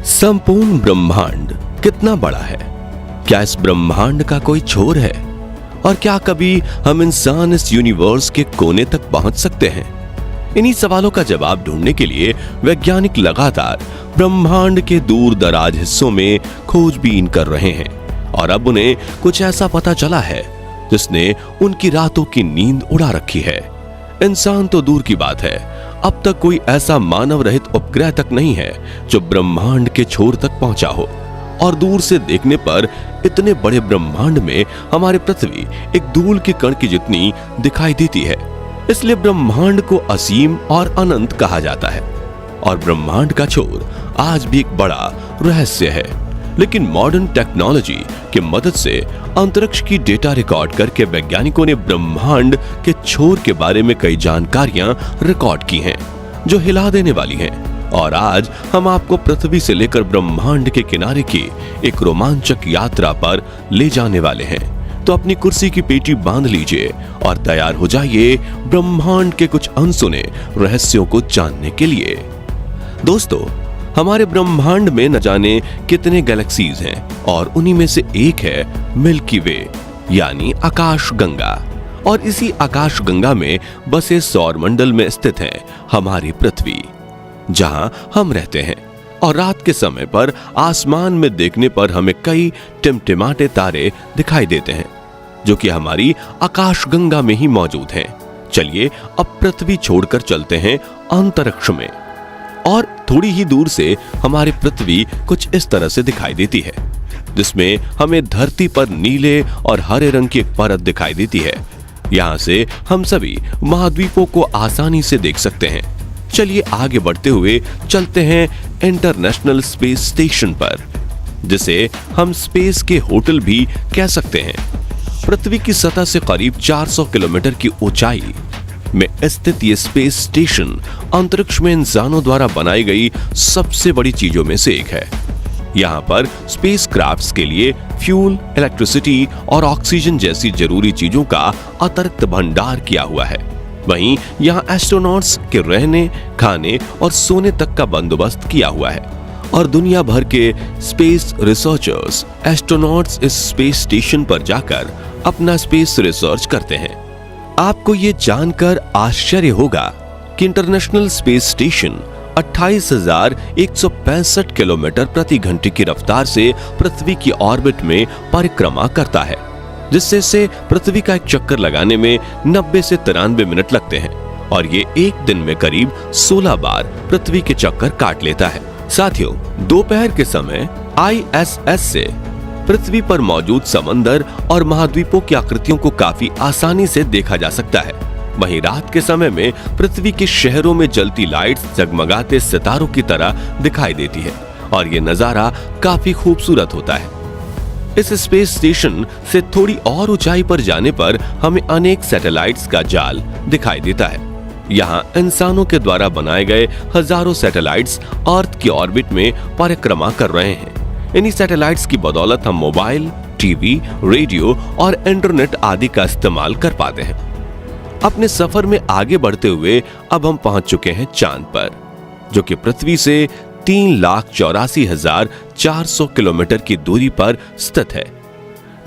संपूर्ण ब्रह्मांड कितना बड़ा है? क्या इस ब्रह्मांड का कोई छोर है? और क्या कभी हम इंसान इस यूनिवर्स के कोने तक पहुंच सकते हैं? इन्हीं सवालों का जवाब ढूंढने के लिए वैज्ञानिक लगातार ब्रह्मांड के दूर दराज हिस्सों में खोजबीन कर रहे हैं और अब उन्हें कुछ ऐसा पता चला है जिसने उनकी रातों की नींद उड़ा रखी है। इंसान तो दूर की बात है, अब तक कोई ऐसा मानव रहित उपग्रह तक नहीं है जो ब्रह्मांड के छोर तक पहुंचा हो। और दूर से देखने पर इतने बड़े ब्रह्मांड में हमारी पृथ्वी एक धूल के कण की जितनी दिखाई देती है। इसलिए ब्रह्मांड को असीम और अनंत कहा जाता है और ब्रह्मांड का छोर आज भी एक बड़ा रहस्य है। लेकिन मॉडर्न टेक्नोलॉजी की मदद से अंतरिक्ष की डेटा रिकॉर्ड करके वैज्ञानिकों ने ब्रह्मांड के छोर के बारे में कई जानकारियां रिकॉर्ड की हैं जो हिला देने वाली हैं। और आज हम आपको पृथ्वी से लेकर ब्रह्मांड के किनारे की एक रोमांचक यात्रा पर ले जाने वाले हैं। तो अपनी कुर्सी की पेटी बांध लीजिए और तैयार हो जाइए ब्रह्मांड के कुछ अनसुने रहस्यों को जानने के लिए। दोस्तों, हमारे ब्रह्मांड में न जाने कितने गैलेक्सीज हैं और उन्हीं में से एक है मिल्की वे यानी आकाश गंगा। और इसी आकाश गंगा में बसे सौर मंडल में स्थित है हमारी पृथ्वी, जहां हम रहते हैं। और रात के समय पर आसमान में देखने पर हमें कई टिमटिमाते तारे दिखाई देते हैं जो कि हमारी आकाश गंगा में ही मौजूद हैं। चलिए अब पृथ्वी छोड़कर चलते हैं अंतरिक्ष में। और थोड़ी ही दूर से हमारी पृथ्वी कुछ इस तरह से दिखाई देती है, जिसमें हमें धरती पर नीले और हरे रंग की एक परत दिखाई देती है। यहां से हम सभी महाद्वीपों को आसानी से देख सकते हैं। चलिए आगे बढ़ते हुए चलते हैं इंटरनेशनल स्पेस स्टेशन पर, जिसे हम स्पेस के होटल भी कह सकते हैं। पृथ्वी की सतह से करीब 400 किलोमीटर की ऊंचाई में स्थित ये स्पेस स्टेशन अंतरिक्ष में इंसानों द्वारा बनाई गई सबसे बड़ी चीजों में से एक है। यहाँ पर स्पेस क्राफ्ट्स के लिए फ्यूल, इलेक्ट्रिसिटी और ऑक्सीजन जैसी जरूरी चीजों का अतिरिक्त भंडार किया हुआ है। वहीं यहाँ एस्ट्रोनॉट्स के रहने, खाने और सोने तक का बंदोबस्त किया हुआ है। और दुनिया भर के स्पेस रिसर्चर्स, एस्ट्रोनॉट्स इस स्पेस स्टेशन पर जाकर अपना स्पेस रिसर्च करते हैं। आपको ये जानकर आश्चर्य होगा कि इंटरनेशनल स्पेस स्टेशन 28,165 किलोमीटर प्रति घंटे की रफ्तार से पृथ्वी की ऑर्बिट में परिक्रमा करता है, जिससे इसे पृथ्वी का एक चक्कर लगाने में 90 से 93 मिनट लगते हैं। और ये एक दिन में करीब 16 बार पृथ्वी के चक्कर काट लेता है। साथियों, दोपहर के समय ISS से पृथ्वी पर मौजूद समंदर और महाद्वीपों की आकृतियों को काफी आसानी से देखा जा सकता है। वहीं रात के समय में पृथ्वी के शहरों में जलती लाइट्स जगमगाते सितारों की तरह दिखाई देती है और ये नजारा काफी खूबसूरत होता है। इस स्पेस स्टेशन से थोड़ी और ऊंचाई पर जाने पर हमें अनेक सैटेलाइट्स का जाल दिखाई देता है। यहाँ इंसानों के द्वारा बनाए गए हजारों सैटेलाइट्स अर्थ की ऑर्बिट में परिक्रमा कर रहे हैं। इन्हीं सैटेलाइट्स की बदौलत हम मोबाइल, टीवी, रेडियो और इंटरनेट आदि का इस्तेमाल कर पाते हैं। अपने सफर में आगे बढ़ते हुए अब हम पहुंच चुके हैं चांद पर, जो कि पृथ्वी से 3,84,400 किलोमीटर की दूरी पर स्थित है।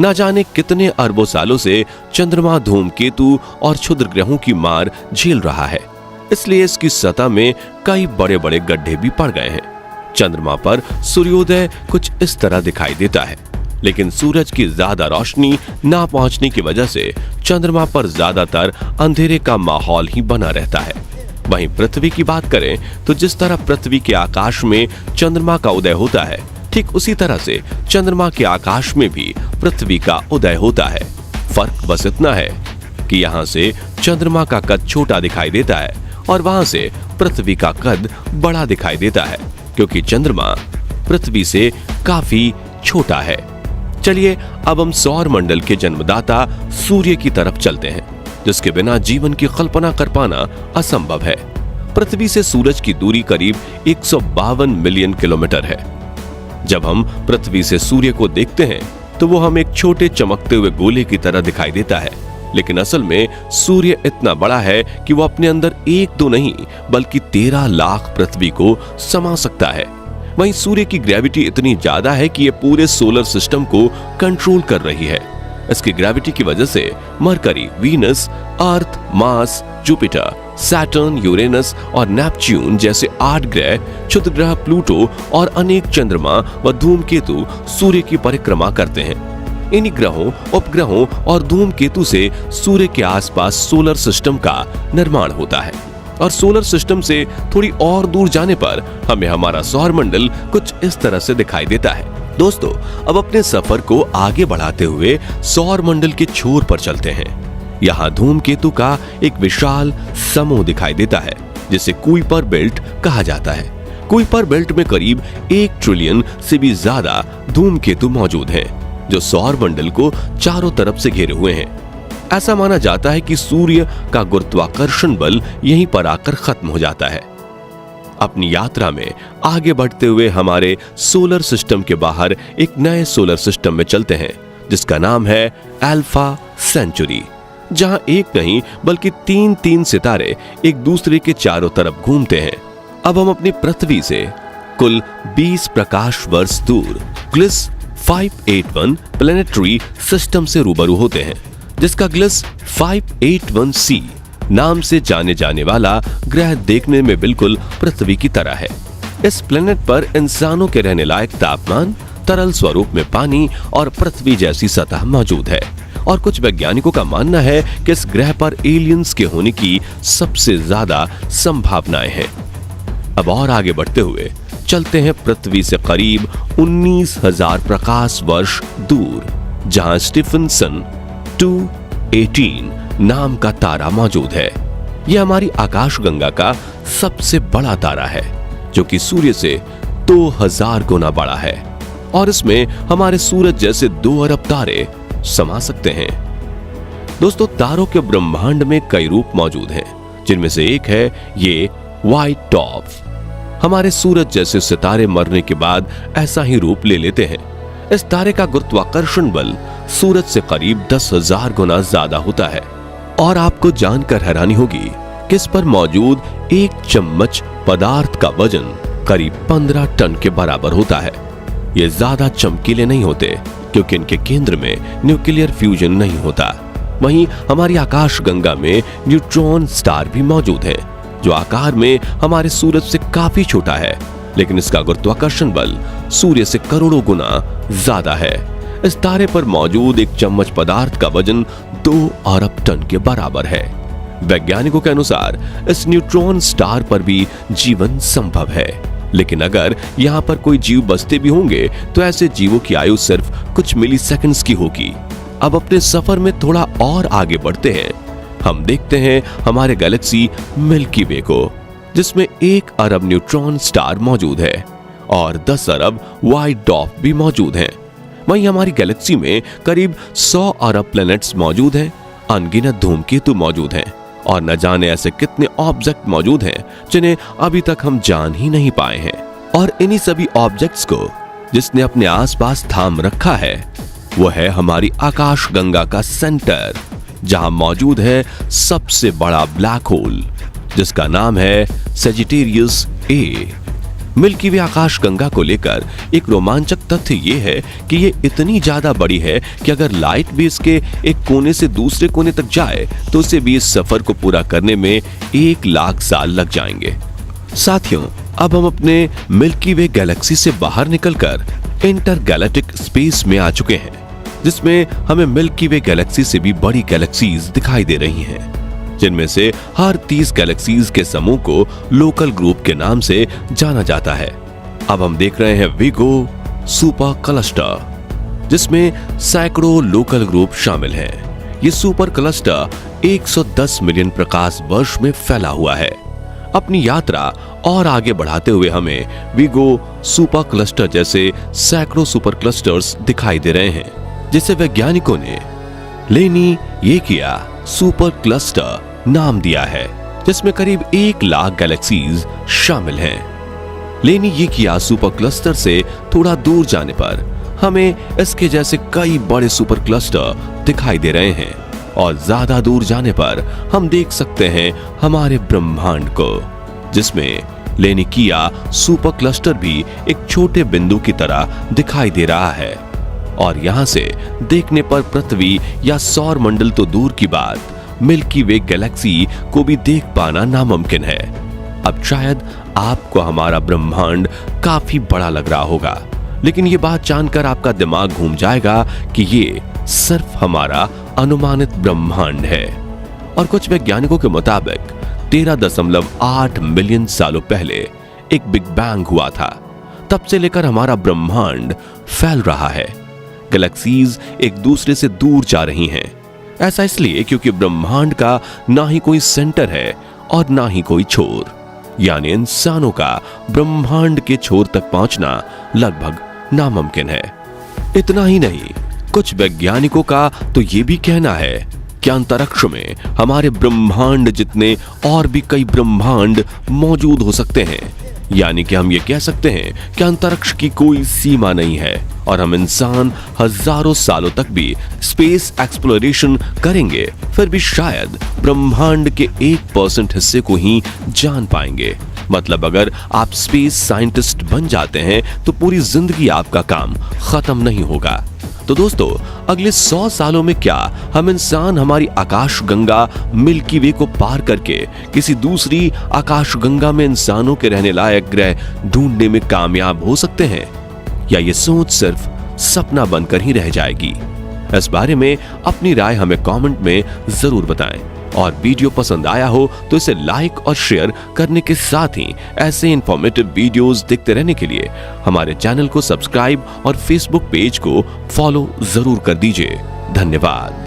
ना जाने कितने अरबों सालों से चंद्रमा धूमकेतु और क्षुद्र ग्रहों की मार झेल रहा है, इसलिए इसकी सतह में कई बड़े बड़े गड्ढे भी पड़ गए हैं। चंद्रमा पर सूर्योदय कुछ इस तरह दिखाई देता है, लेकिन सूरज की ज्यादा रोशनी ना पहुंचने की वजह से चंद्रमा पर ज्यादातर अंधेरे का माहौल ही बना रहता है। वहीं पृथ्वी की बात करें तो जिस तरह पृथ्वी के आकाश में चंद्रमा का उदय होता है, ठीक उसी तरह से चंद्रमा के आकाश में भी पृथ्वी का उदय होता है। फर्क बस इतना है कि यहाँ से चंद्रमा का कद छोटा दिखाई देता है और वहां से पृथ्वी का कद बड़ा दिखाई देता है, क्योंकि चंद्रमा पृथ्वी से काफी छोटा है। चलिए अब हम सौर मंडल के जन्मदाता सूर्य की तरफ चलते हैं, जिसके बिना जीवन की कल्पना कर पाना असंभव है। पृथ्वी से सूरज की दूरी करीब 152 मिलियन किलोमीटर है। जब हम पृथ्वी से सूर्य को देखते हैं तो वो हमें एक छोटे चमकते हुए गोले की तरह दिखाई देता है, लेकिन असल में सूर्य इतना बड़ा है कि वो अपने अंदर एक दो नहीं बल्कि 13 लाख पृथ्वी को समा सकता है। वहीं सूर्य की ग्रेविटी इतनी ज्यादा है कि ये पूरे सोलर सिस्टम को कंट्रोल कर रही है। इसकी ग्रेविटी की वजह से मरकरी, वीनस, अर्थ, मार्स, जुपिटर, सैटर्न, यूरेनस और नेपच्यून जैसे 8 ग्रह, क्षुद्र ग्रह प्लूटो और अनेक चंद्रमा व धूमकेतु सूर्य की परिक्रमा करते हैं। इन्हीं ग्रहों, उपग्रहों और धूमकेतु से सूर्य के आसपास सोलर सिस्टम का निर्माण होता है और सोलर सिस्टम से थोड़ी और दूर जाने पर हमें हमारा सौर मंडल कुछ इस तरह से दिखाई देता है। दोस्तों, अब अपने सफर को आगे बढ़ाते हुए सौर मंडल के छोर पर चलते हैं। यहाँ धूमकेतु का एक विशाल समूह दिखाई देता है जिसे कुइपर बेल्ट कहा जाता है। कुइपर बेल्ट में करीब 1 ट्रिलियन से भी ज्यादा धूमकेतु मौजूद हैं, जो सौर मंडल को चारों तरफ से घेरे हुए हैं। ऐसा माना जाता है कि सूर्य का गुरुत्वाकर्षण बल यहीं पर आकर खत्म हो जाता है। अपनी यात्रा में आगे बढ़ते हुए हमारे सोलर सिस्टम के बाहर एक नए सोलर सिस्टम में चलते हैं जिसका नाम है अल्फा सेंचुरी, जहां एक नहीं बल्कि 3 सितारे एक दूसरे के चारों तरफ घूमते हैं। अब हम अपनी पृथ्वी से कुल 20 प्रकाश वर्ष दूर ग्लिस 581 प्लैनेटरी सिस्टम से रूबरू होते हैं, जिसका ग्लिस 581c नाम से जाने जाने वाला ग्रह देखने में बिल्कुल पृथ्वी की तरह है। इस प्लेनेट पर इंसानों के रहने लायक तापमान, तरल स्वरूप में पानी और पृथ्वी जैसी सतह मौजूद है और कुछ वैज्ञानिकों का मानना है कि इस ग्रह पर एलियंस के होने की सबसे ज्यादा संभावनाएं हैं। अब और आगे बढ़ते हुए चलते हैं पृथ्वी से करीब 19,000 प्रकाश वर्ष दूर, जहां स्टीफनसन 218 नाम का तारा मौजूद है। यह हमारी आकाशगंगा का सबसे बड़ा तारा है, जो कि सूर्य से 2000 गुना बड़ा है और इसमें हमारे सूरज जैसे 2 अरब तारे समा सकते हैं। दोस्तों, तारों के ब्रह्मांड में कई रूप मौजूद हैं, जिनमें से एक है ये व्हाइट डॉर्फ। हमारे सूरज जैसे सितारे मरने के बाद ऐसा ही रूप ले लेते हैं। इस तारे का गुरुत्वाकर्षण बल सूरज से करीब 10,000 गुना ज्यादा होता है और आपको जानकर हैरानी होगी कि इस पर मौजूद 1 चम्मच पदार्थ का वजन करीब 15 टन के बराबर होता है। ये ज्यादा चमकीले नहीं होते क्योंकि इनके केंद्र में न्यूक्लियर फ्यूजन नहीं होता। वहीं हमारी आकाशगंगा में न्यूट्रॉन स्टार भी मौजूद है, जो आकार में हमारे सूरज से काफी छोटा है, लेकिन इसका गुरुत्वाकर्षण बल सूर्य से करोड़ों गुना ज्यादा है। इस तारे पर मौजूद 1 चम्मच पदार्थ का वजन 2 अरब टन के बराबर है। वैज्ञानिकों के अनुसार इस न्यूट्रॉन स्टार पर भी जीवन संभव है, लेकिन अगर यहाँ पर कोई जीव बसते भी होंगे तो ऐसे जीवों की आयु सिर्फ कुछ मिलीसेकंड्स की होगी। अब अपने सफर में थोड़ा और आगे बढ़ते हैं। हम देखते हैं हमारे गैलेक्सी मिल्की वे को, जिसमें 1 अरब न्यूट्रॉन स्टार मौजूद है और 10 अरब व्हाइट डॉर्फ भी मौजूद हैं। वहीं हमारी गैलेक्सी में करीब 100 अरब प्लैनेट्स मौजूद हैं, अनगिनत धूमकेतु मौजूद हैं और न जाने ऐसे कितने ऑब्जेक्ट मौजूद हैं जिन्हें अभी तक हम जान ही नहीं पाए हैं। और इन्हीं सभी ऑब्जेक्ट्स को जिसने अपने आसपास थाम रखा है वो है हमारी आकाशगंगा का सेंटर, जहां मौजूद है सबसे बड़ा ब्लैक होल, जिसका नाम है सजिटेरियस ए। मिल्की वे आकाशगंगा को लेकर एक रोमांचक तथ्य ये है कि ये इतनी ज्यादा बड़ी है कि अगर लाइट भी इसके एक कोने से दूसरे कोने तक जाए तो उसे भी इस सफर को पूरा करने में 1 लाख साल लग जाएंगे। साथियों, अब हम अपने मिल्की वे गैलेक्सी से बाहर निकलकर इंटरगैलेक्टिक स्पेस में आ चुके हैं, जिसमें हमें मिल्की वे गैलेक्सी से भी बड़ी गैलेक्सीज दिखाई दे रही हैं, जिनमें से हर 30 गैलेक्सीज के समूह को लोकल ग्रुप के नाम से जाना जाता है। अब हम देख रहे हैं विगो सुपर क्लस्टर, जिसमें सैकड़ों लोकल ग्रुप शामिल हैं। ये सुपर क्लस्टर 110 मिलियन प्रकाश वर्ष में फैला हुआ है। अपनी यात्रा और आगे बढ़ाते हुए हमें विगो सुपर क्लस्टर जैसे सैकड़ों सुपर क्लस्टर्स दिखाई दे रहे हैं, जिसे वैज्ञानिकों ने लेनियेकिया सुपर क्लस्टर नाम दिया है, जिसमें करीब 1 लाख गैलेक्सीज शामिल हैं। लेनियेकिया सुपर क्लस्टर से थोड़ा दूर जाने पर हमें इसके जैसे कई बड़े सुपर क्लस्टर दिखाई दे रहे हैं और ज्यादा दूर जाने पर हम देख सकते हैं हमारे ब्रह्मांड को, जिसमें लेनिकिया सुपर क्लस्टर भी एक छोटे बिंदु की तरह दिखाई दे रहा है और यहां से देखने पर पृथ्वी या सौर मंडल तो दूर की बात, मिल्की वे गैलेक्सी को भी देख पाना नामुमकिन है। अब शायद आपको हमारा ब्रह्मांड काफी बड़ा लग रहा होगा, लेकिन ये बात जानकर आपका दिमाग घूम जाएगा कि ये सिर्फ हमारा अनुमानित ब्रह्मांड है। और कुछ वैज्ञानिकों के मुताबिक 13.8 मिलियन सालों पहले एक बिग बैंग हुआ था। तब से लेकर हमारा ब्रह्मांड फैल रहा है। गैलेक्सीज एक दूसरे से दूर जा रही हैं। ऐसा इसलिए क्योंकि ब्रह्मांड का ना ही कोई सेंटर है और ना ही कोई छोर, यानी इंसानों का ब्रह्मांड के छोर तक पहुंचना लगभग नामुमकिन है। इतना ही नहीं, कुछ वैज्ञानिकों का तो ये भी कहना है कि अंतरिक्ष में हमारे ब्रह्मांड जितने और भी कई ब्रह्मांड मौजूद हो सकते हैं। यानी कि हम ये कह सकते हैं कि अंतरिक्ष की कोई सीमा नहीं है और हम इंसान हजारों सालों तक भी स्पेस एक्सप्लोरेशन करेंगे, फिर भी शायद ब्रह्मांड के 1% हिस्से को ही जान पाएंगे। मतलब अगर आप स्पेस साइंटिस्ट बन जाते हैं तो पूरी जिंदगी आपका काम खत्म नहीं होगा। तो दोस्तों, अगले 100 सालों में क्या हम इंसान हमारी आकाश गंगा मिल्की वे को पार करके किसी दूसरी आकाश गंगा में इंसानों के रहने लायक ग्रह ढूंढने में कामयाब हो सकते हैं, या ये सोच सिर्फ सपना बनकर ही रह जाएगी? इस बारे में अपनी राय हमें कमेंट में जरूर बताएं और वीडियो पसंद आया हो तो इसे लाइक और शेयर करने के साथ ही ऐसे इंफॉर्मेटिव वीडियोस देखते रहने के लिए हमारे चैनल को सब्सक्राइब और फेसबुक पेज को फॉलो जरूर कर दीजिए। धन्यवाद।